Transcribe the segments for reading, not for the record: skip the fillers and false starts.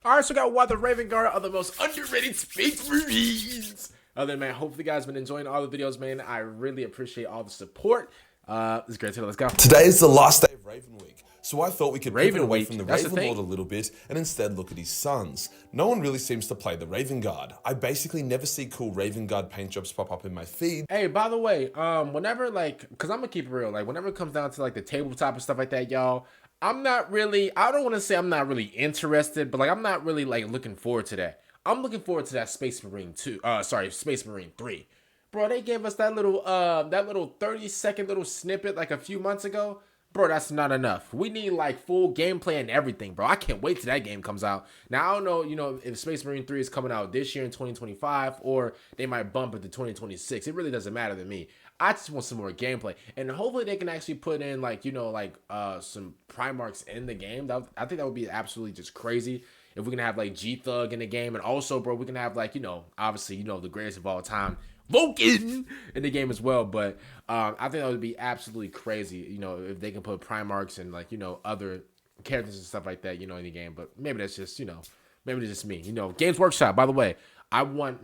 Alright, so we got one of the Raven Guard are the most underrated Space Marines. Other than, man, hopefully you guys been enjoying all the videos, man. I really appreciate all the support. It's great to let's go. Today is the last day of Raven Week, so I thought we could pivot Raven away Week, from the that's the Raven thing. Lord a little bit and instead look at his sons. No one really seems to play the Raven Guard. I basically never see cool Raven Guard paint jobs pop up in my feed. Hey, by the way, whenever, like, because I'm gonna keep it real, like, whenever it comes down to, like, the tabletop and stuff like that, y'all, I'm not really, I don't want to say I'm not really interested, but, like, I'm not really, like, looking forward to that. I'm looking forward to that Space Marine 2, Space Marine 3. Bro, they gave us that little 30-second little snippet, like, a few months ago. Bro, that's not enough. We need, like, full gameplay and everything, bro. I can't wait till that game comes out. Now, I don't know, you know, if Space Marine 3 is coming out this year in 2025, or they might bump it to 2026. It really doesn't matter to me. I just want some more gameplay. And hopefully they can actually put in, like, you know, like, some Primarchs in the game. I think that would be absolutely just crazy. If we can have, like, G-Thug in the game. And also, bro, we can have, like, you know, obviously, you know, the greatest of all time, Vulcan, in the game as well. But I think that would be absolutely crazy, you know, if they can put Primarchs and, like, you know, other characters and stuff like that, you know, in the game. But maybe that's just, you know, maybe it's just me. You know, Gamesworkshop, by the way, I want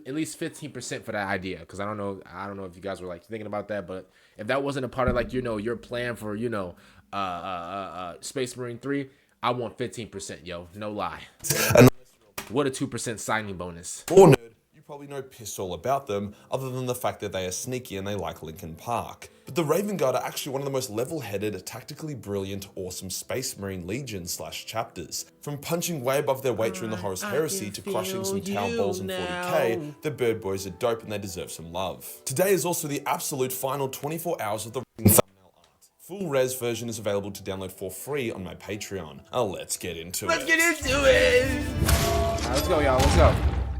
at least 15% for that idea, because I don't know if you guys were, like, thinking about that. But if that wasn't a part of, like, you know, your plan for, you know, Space Marine 3, I want 15%, yo, no lie. What a 2% signing bonus. Or nerd, you probably know piss all about them, other than the fact that they are sneaky and they like Linkin Park. But the Raven Guard are actually one of the most level-headed, tactically brilliant, awesome Space Marine legions / chapters. From punching way above their weight during the Horus Heresy to crushing some town balls in 40k, the Bird Boys are dope and they deserve some love. Today is also the absolute final 24 hours of the thumbnail art. Full res version is available to download for free on my Patreon. Let's get into it. Let's get into it. All right, let's go, y'all. Let's go.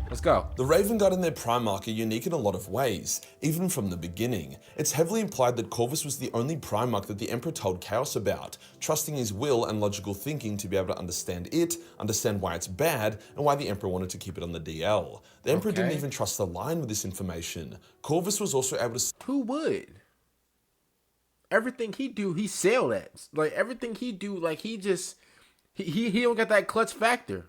Let's go. The Raven Guard and their Primarch are unique in a lot of ways, even from the beginning. It's heavily implied that Corvus was the only Primarch that the Emperor told Chaos about, trusting his will and logical thinking to be able to understand it, understand why it's bad, and why the Emperor wanted to keep it on the DL. The Emperor didn't even trust the line with this information. Corvus was also able to... Who would? Everything he do, he sailed at. Like, everything he do, like, he just... He don't got that clutch factor.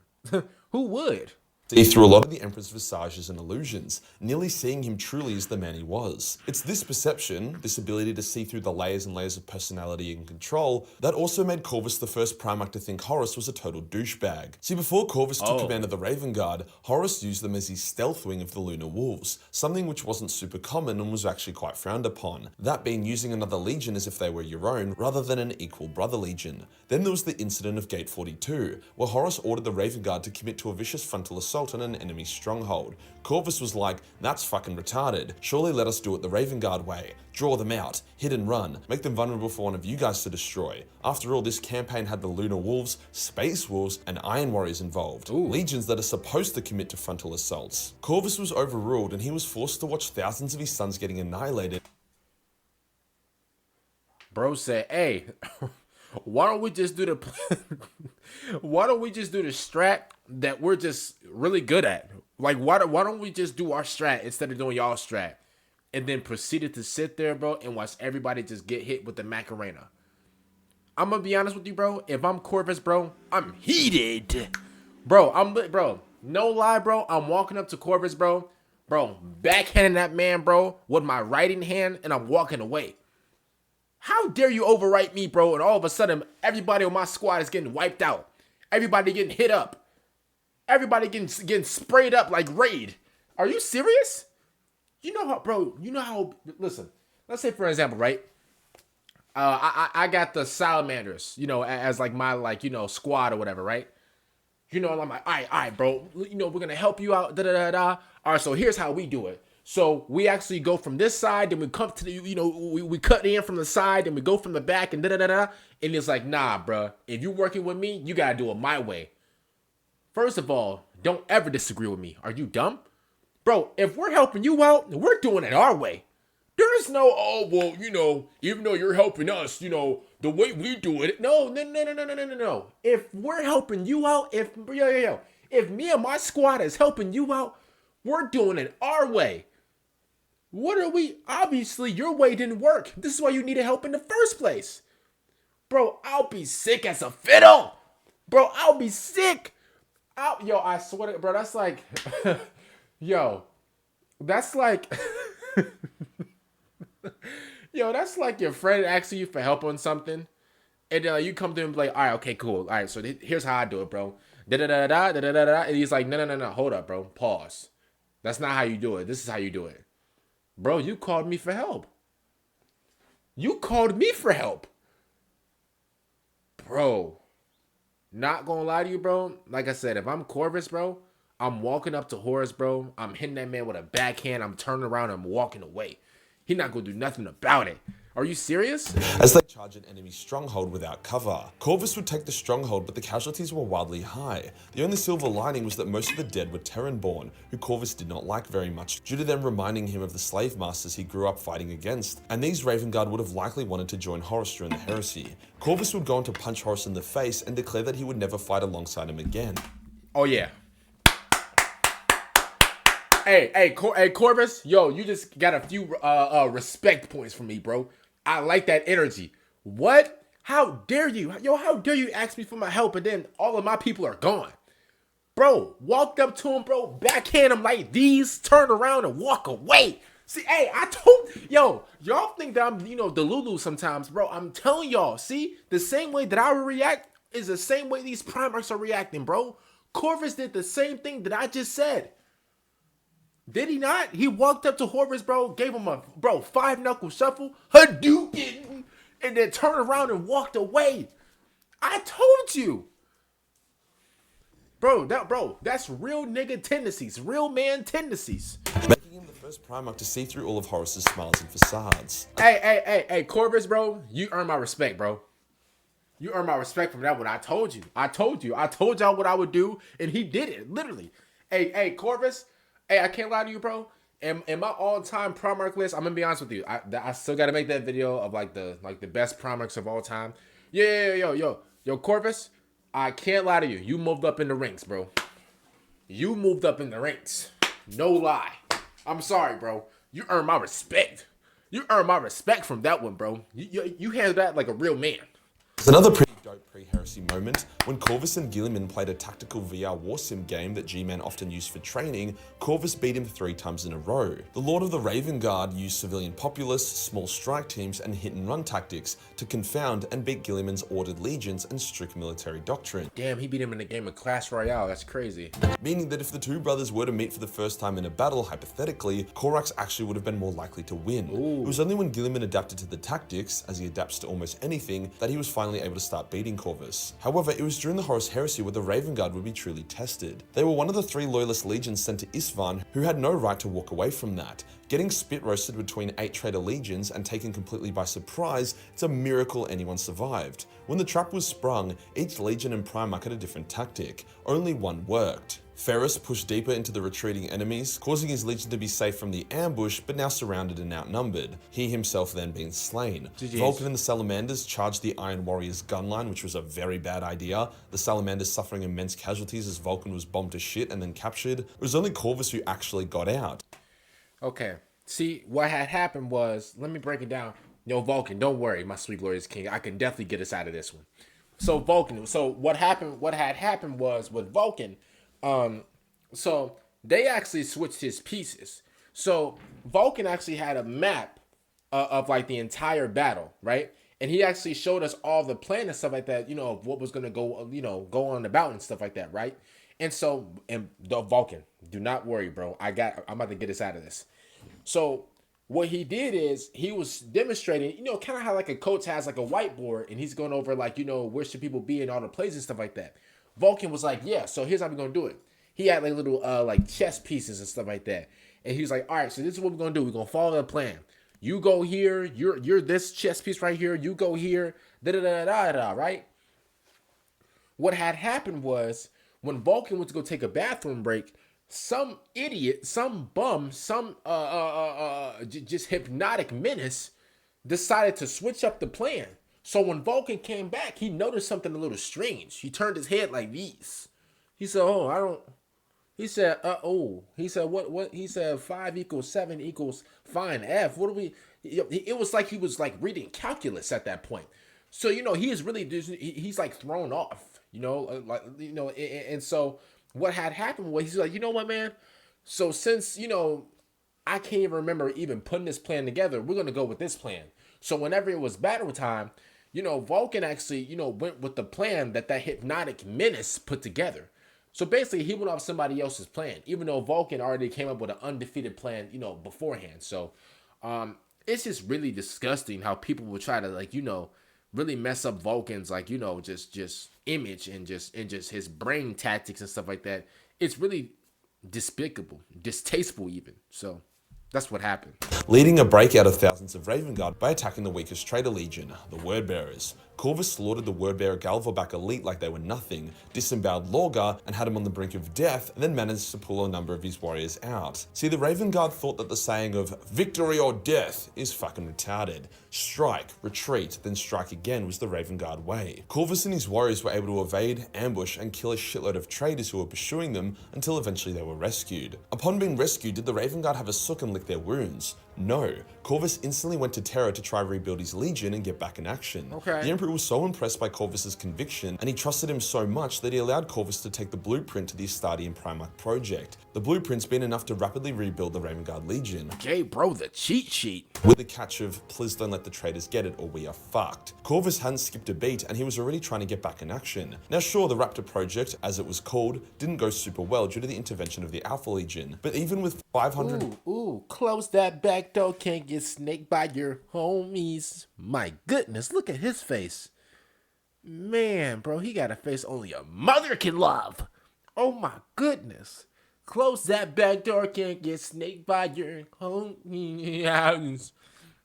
Who would? see through a lot of the Emperor's visages and illusions, nearly seeing him truly as the man he was. It's this perception, this ability to see through the layers and layers of personality and control, that also made Corvus the first Primarch to think Horus was a total douchebag. See, before Corvus took command of the Raven Guard, Horus used them as his stealth wing of the Lunar Wolves, something which wasn't super common and was actually quite frowned upon. That being using another legion as if they were your own, rather than an equal brother legion. Then there was the incident of Gate 42, where Horus ordered the Raven Guard to commit to a vicious frontal assault on an enemy stronghold. Corvus was like, that's fucking retarded. Surely let us do it the Raven Guard way. Draw them out, hit and run, make them vulnerable for one of you guys to destroy. After all, this campaign had the Lunar Wolves, Space Wolves, and Iron Warriors involved. Legions that are supposed to commit to frontal assaults. Corvus was overruled and he was forced to watch thousands of his sons getting annihilated. Bro said, hey, why don't we just do the why don't we just do the strat that we're just really good at? Like, why don't we just do our strat instead of doing y'all strat? And then proceeded to sit there, bro, and watch everybody just get hit with the Macarena. I'm gonna be honest with you, bro. If I'm Corvus, bro, I'm heated. Bro, no lie, bro. I'm walking up to Corvus, bro, backhanding that man, bro, with my right hand, and I'm walking away. How dare you overwrite me, bro, and all of a sudden, everybody on my squad is getting wiped out. Everybody getting hit up. Everybody getting sprayed up like Raid. Are you serious? You know how, bro, listen, let's say, for example, right? I got the Salamanders, you know, as like my, like, you know, squad or whatever, right? You know, I'm like, all right, bro, you know, we're going to help you out, da-da-da-da. All right, so here's how we do it. So we actually go from this side, then we come to the, you know, we cut in from the side, then we go from the back and da-da-da-da. And it's like, nah, bro, if you're working with me, you got to do it my way. First of all, don't ever disagree with me. Are you dumb? Bro, if we're helping you out, we're doing it our way. There's no, oh, well, you know, even though you're helping us, you know, the way we do it. No. If we're helping you out, if me and my squad is helping you out, we're doing it our way. What are we? Obviously, your way didn't work. This is why you needed help in the first place. Bro, I'll be sick as a fiddle. Bro, I'll be sick. Yo, I swear to bro, that's like, yo, that's like, yo, that's like your friend asking you for help on something, and then you come to him and be like, all right, okay, cool, all right, so here's how I do it, bro. Da da da da da da da da. And he's like, no, hold up, bro, pause. That's not how you do it. This is how you do it, bro. You called me for help. You called me for help, bro. Not gonna lie to you, bro. Like I said, if I'm Corvus, bro, I'm walking up to Horus, bro. I'm hitting that man with a backhand. I'm turning around and I'm walking away. He not gonna do nothing about it. Are you serious? As they charge an enemy stronghold without cover, Corvus would take the stronghold, but the casualties were wildly high. The only silver lining was that most of the dead were Terran-born, who Corvus did not like very much, due to them reminding him of the slave masters he grew up fighting against, and these Raven Guard would have likely wanted to join Horus during the heresy. Corvus would go on to punch Horus in the face and declare that he would never fight alongside him again. Oh yeah. Hey, Corvus, yo, you just got a few respect points from me, bro. I like that energy. What? How dare you? Yo, how dare you ask me for my help and then all of my people are gone? Bro, walked up to him, bro, backhand him like these, turn around and walk away. See, hey, I told, yo, y'all think that I'm, Delulu sometimes, bro. I'm telling y'all, see, the same way that I would react is the same way these Primarchs are reacting, bro. Corvus did the same thing that I just said. Did he not? He walked up to Horus, bro, gave him a, 5-knuckle shuffle, Hadouken, and then turned around and walked away. I told you. Bro, that's real nigga tendencies, real man tendencies. Making him the first Primarch to see through all of Horus's smiles and facades. Hey, Corvus, bro, you earn my respect, bro. You earn my respect from that one. I told you. I told y'all what I would do, and he did it, literally. Hey, Corvus, hey, I can't lie to you, bro. In my all-time Primarch list, I'm gonna be honest with you. I still gotta make that video of like the best Primarchs of all time. Yo, Corvus, I can't lie to you. You moved up in the ranks, bro. You moved up in the ranks. No lie. I'm sorry, bro. You earned my respect. You earned my respect from that one, bro. You handled that like a real man. It's another pretty dope pre-heresy moment when Corvus and Guilliman played a tactical VR war sim game that G-Man often used for training. Corvus beat him 3 times in a row. The Lord of the Raven Guard used civilian populace, small strike teams, and hit-and-run tactics to confound and beat Guilliman's ordered legions and strict military doctrine. Damn, he beat him in a game of Clash Royale. That's crazy. Meaning that if the two brothers were to meet for the first time in a battle, hypothetically, Corax actually would have been more likely to win. Ooh. It was only when Guilliman adapted to the tactics, as he adapts to almost anything, that he was finally able to start beating Corvus. However, it was during the Horus Heresy where the Raven Guard would be truly tested. They were one of the 3 loyalist legions sent to Isfahan, who had no right to walk away from that. Getting spit roasted between 8 traitor legions and taken completely by surprise, it's a miracle anyone survived. When the trap was sprung, each legion and Primarch had a different tactic. Only one worked. Ferrus pushed deeper into the retreating enemies, causing his legion to be safe from the ambush, but now surrounded and outnumbered, he himself then being slain. GG's. Vulcan and the Salamanders charged the Iron Warriors' gunline, which was a very bad idea, the Salamanders suffering immense casualties as Vulcan was bombed to shit and then captured. It was only Corvus who actually got out. Okay, see, what had happened was, let me break it down. Yo, Vulcan, don't worry, my sweet glorious king, I can definitely get us out of this one. So Vulcan, what had happened was with Vulcan, so they actually switched his pieces. So Vulcan actually had a map of like the entire battle, right? And he actually showed us all the plan and stuff like that, of what was gonna go, go on about and stuff like that, right? And so, and the Vulcan, do not worry, bro. I'm about to get us out of this. So what he did is he was demonstrating, kind of how like a coach has like a whiteboard and he's going over like, where should people be in all the plays and stuff like that. Vulcan was like, yeah, so here's how we're going to do it. He had like little like chess pieces and stuff like that. And he was like, all right, so this is what we're going to do. We're going to follow the plan. You go here, you're this chess piece right here. You go here, right? What had happened was when Vulcan went to go take a bathroom break, some idiot, some bum, some just hypnotic menace decided to switch up the plan. So when Vulcan came back, he noticed something a little strange. He turned his head like this. He said, he said, he said, what? He said 5 = 7 = find F. What do we, it was like he was like reading calculus at that point. So, he is really, he's like thrown off, and so what had happened was he's like, you know what, man? So since, I can't even remember even putting this plan together, we're going to go with this plan. So whenever it was battle time, Vulcan actually, went with the plan that hypnotic menace put together. So basically, he went off somebody else's plan, even though Vulcan already came up with an undefeated plan, beforehand. So it's just really disgusting how people will try to, like, really mess up Vulcan's, like, just image and just his brain tactics and stuff like that. It's really despicable, distasteful even. So that's what happened. Leading a breakout of thousands of Raven Guard by attacking the weakest traitor legion, the Wordbearers. Corvus slaughtered the Wordbearer Galvorback elite like they were nothing, disemboweled Lorgar and had him on the brink of death, and then managed to pull a number of his warriors out. See, the Raven Guard thought that the saying of victory or death is fucking retarded. Strike, retreat, then strike again was the Raven Guard way. Corvus and his warriors were able to evade, ambush, and kill a shitload of traitors who were pursuing them until eventually they were rescued. Upon being rescued, did the Raven Guard have a sook and lick their wounds? No. Corvus instantly went to Terra to try rebuild his legion and get back in action. Okay. The Emperor was so impressed by Corvus's conviction, and he trusted him so much that he allowed Corvus to take the blueprint to the Astarte and Primarch project. The blueprint's been enough to rapidly rebuild the Raven Guard Legion. Okay, bro, the cheat sheet. With the catch of, please don't let the traitors get it or we are fucked. Corvus hadn't skipped a beat and he was already trying to get back in action. Now sure, the Raptor project, as it was called, didn't go super well due to the intervention of the Alpha Legion, but even with 500... Ooh, close that back door, can't get snaked by your homies. My goodness, look at his face. Man, bro, he got a face only a mother can love. Oh my goodness. Close that back door, can't get snaked by your homies.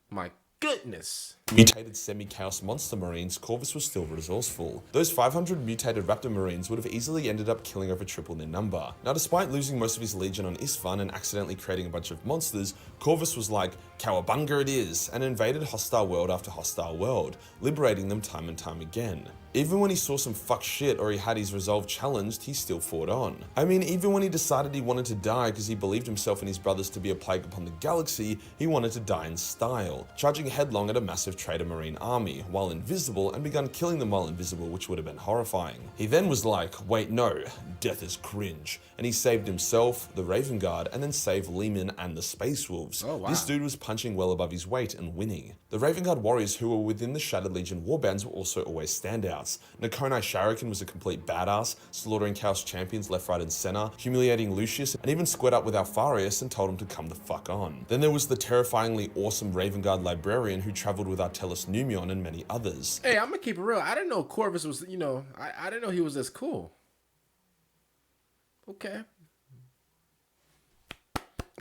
My goodness. Mutated semi-chaos monster marines, Corvus was still resourceful. Those 500 mutated raptor marines would have easily ended up killing over triple their number. Now despite losing most of his legion on Isfan and accidentally creating a bunch of monsters, Corvus was like, cowabunga it is, and invaded hostile world after hostile world, liberating them time and time again. Even when he saw some fuck shit or he had his resolve challenged, he still fought on. I mean, even when he decided he wanted to die because he believed himself and his brothers to be a plague upon the galaxy, he wanted to die in style, charging headlong at a massive traitor marine army, while invisible, and begun killing them while invisible, which would have been horrifying. He then was like, wait no, death is cringe, and he saved himself, the Raven Guard, and then saved Lehman and the Space Wolves. Oh, wow. This dude was punching well above his weight and winning. The Raven Guard warriors who were within the Shattered Legion warbands were also always standouts. Nakonai Sharikan was a complete badass, slaughtering Chaos champions left, right, and center, humiliating Lucius, and even squared up with Alpharius and told him to come the fuck on. Then there was the terrifyingly awesome Raven Guard librarian who traveled with Artellus Numion and many others. Hey, I'm gonna keep it real. I didn't know Corvus was, I didn't know he was this cool. Okay.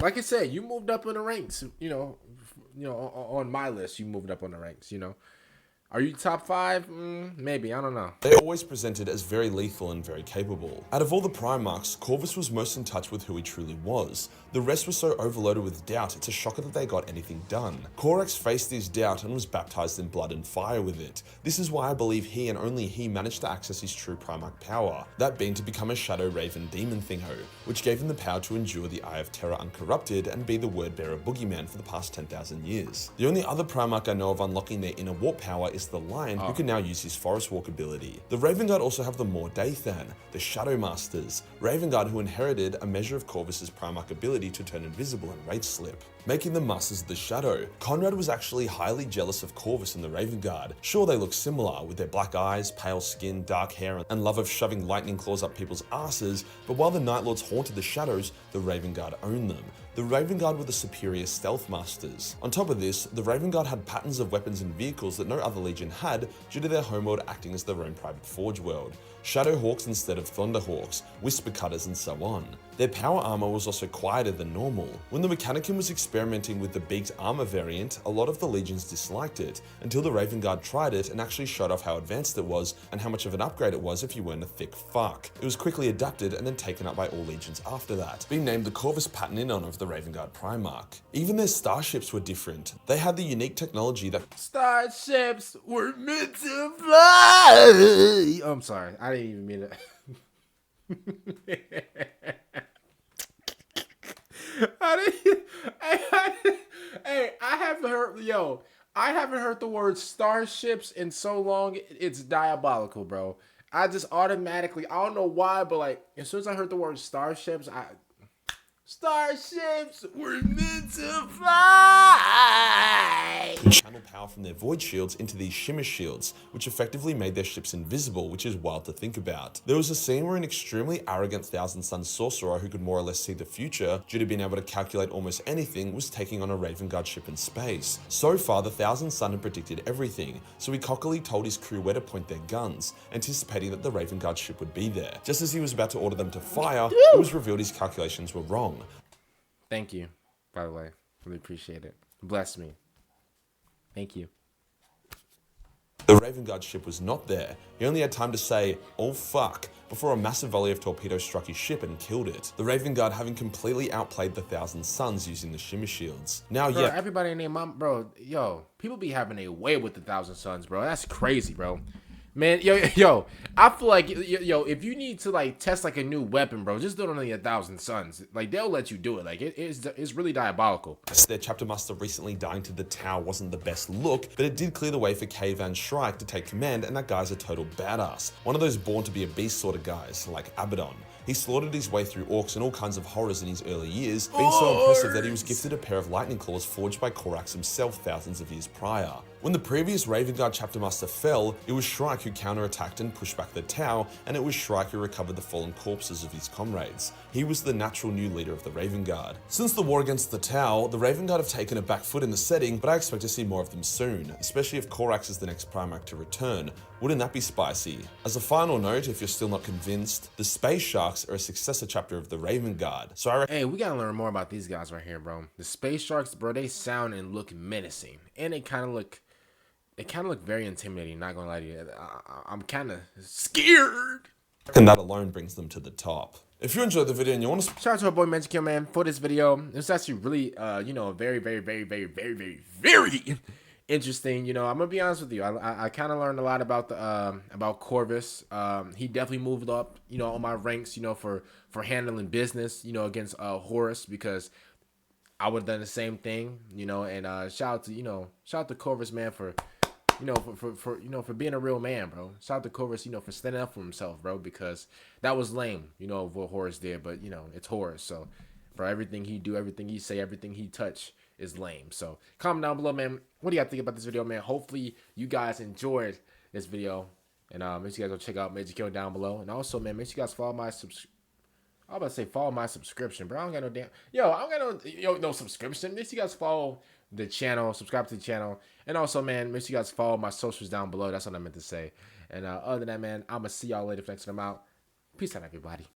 Like I said, you moved up in the ranks, on my list, you moved up on the ranks, Are you top 5? Maybe, I don't know. They always presented as very lethal and very capable. Out of all the Primarchs, Corvus was most in touch with who he truly was. The rest were so overloaded with doubt, it's a shocker that they got anything done. Corax faced his doubt and was baptized in blood and fire with it. This is why I believe he and only he managed to access his true Primarch power, that being to become a Shadow Raven demon thingo, which gave him the power to endure the Eye of Terror uncorrupted and be the word-bearer boogeyman for the past 10,000 years. The only other Primarch I know of unlocking their inner warp power is the Lion, who can now use his Forest Walk ability. The Raven Guard also have the Mordathan, the Shadow Masters, Raven Guard who inherited a measure of Corvus's Primarch ability to turn invisible and rage slip, making them Masters of the Shadow. Conrad was actually highly jealous of Corvus and the Raven Guard. Sure, they look similar, with their black eyes, pale skin, dark hair, and love of shoving lightning claws up people's asses, but while the Night Lords haunted the shadows, the Raven Guard owned them. The Raven Guard were the superior stealth masters. On top of this, the Raven Guard had patterns of weapons and vehicles that no other legion had due to their homeworld acting as their own private forge world. Shadowhawks instead of Thunderhawks, Whisper Cutters, and so on. Their power armor was also quieter than normal. When the Mechanicum was experimenting with the beaked armor variant, a lot of the legions disliked it, until the Raven Guard tried it and actually showed off how advanced it was and how much of an upgrade it was if you weren't a thick fuck. It was quickly adapted and then taken up by all legions after that, being named the Corvus pattern in honor of the Raven Guard Primarch. Even their starships were different. They had the unique technology that starships were meant to fly. Oh, I'm sorry, I didn't even mean it. I haven't heard the word starships in so long. It's diabolical, bro. I just automatically, I don't know why, but like as soon as I heard the word starships, starships were meant to fly. Channel power from their void shields into these shimmer shields, which effectively made their ships invisible, which is wild to think about. There was a scene where an extremely arrogant Thousand Sun sorcerer who could more or less see the future, due to being able to calculate almost anything, was taking on a Raven Guard ship in space. So far, the Thousand Sun had predicted everything, so he cockily told his crew where to point their guns, anticipating that the Raven Guard ship would be there. Just as he was about to order them to fire, it was revealed his calculations were wrong. Thank you, by the way. Really appreciate it. Bless me. Thank you. The Raven Guard ship was not there. He only had time to say, "Oh fuck," before a massive volley of torpedoes struck his ship and killed it. The Raven Guard having completely outplayed the Thousand Suns using the shimmer shields. Now, bro, everybody named mom, bro, yo, people be having a way with the Thousand Suns, bro. That's crazy, bro. Man, yo, I feel like, yo, if you need to, like, test, like, a new weapon, bro, just do it on the 1,000 Suns. Like, they'll let you do it. Like, it's really diabolical. Their chapter master recently dying to the Tau wasn't the best look, but it did clear the way for K. Van Shrike to take command, and that guy's a total badass. One of those born to be a beast sort of guys, like Abaddon. He slaughtered his way through orcs and all kinds of horrors in his early years, being so impressive that he was gifted a pair of lightning claws forged by Korax himself thousands of years prior. When the previous Raven Guard chapter master fell, it was Shrike who counterattacked and pushed back the Tau, and it was Shrike who recovered the fallen corpses of his comrades. He was the natural new leader of the Raven Guard. Since the war against the Tau, the Raven Guard have taken a back foot in the setting, but I expect to see more of them soon, especially if Korax is the next Primarch to return. Wouldn't that be spicy? As a final note, if you're still not convinced, the Space Sharks are a successor chapter of the Raven Guard. So I reckon— Hey, we gotta learn more about these guys right here, bro. The Space Sharks, bro, they sound and look menacing, and they kind of look very intimidating. Not gonna lie to you, I'm kind of scared. and that alone brings them to the top. If you enjoyed the video and you want to— Shout out to our boy Majorkill, man, for this video. It's actually really, you know, very interesting. You know, I'm gonna be honest with you. I kind of learned a lot about the about Corvus. He definitely moved up, you know, on my ranks, you know, for handling business, you know, against Horus, because I would have done the same thing, you know. And shout out to Corvus, man, for for being a real man, bro. Shout out to Corvus, you know, for standing up for himself, bro, because that was lame, you know, what Horus did. But you know, it's Horus, so bro, everything he do, everything he say, everything he touch is lame. So comment down below, man. What do you guys think about this video, man? Hopefully you guys enjoyed this video, and make sure you guys go check out Majorkill down below. And also, man, make sure you guys follow my I'm about to say follow my subscription, bro. I don't got no damn I don't got no subscription. Make sure you guys follow the channel, subscribe to the channel, and also, man, make sure you guys follow my socials down below. That's what I meant to say. And other than that, man, I'm gonna see y'all later. Thanks for them out. Peace out, everybody.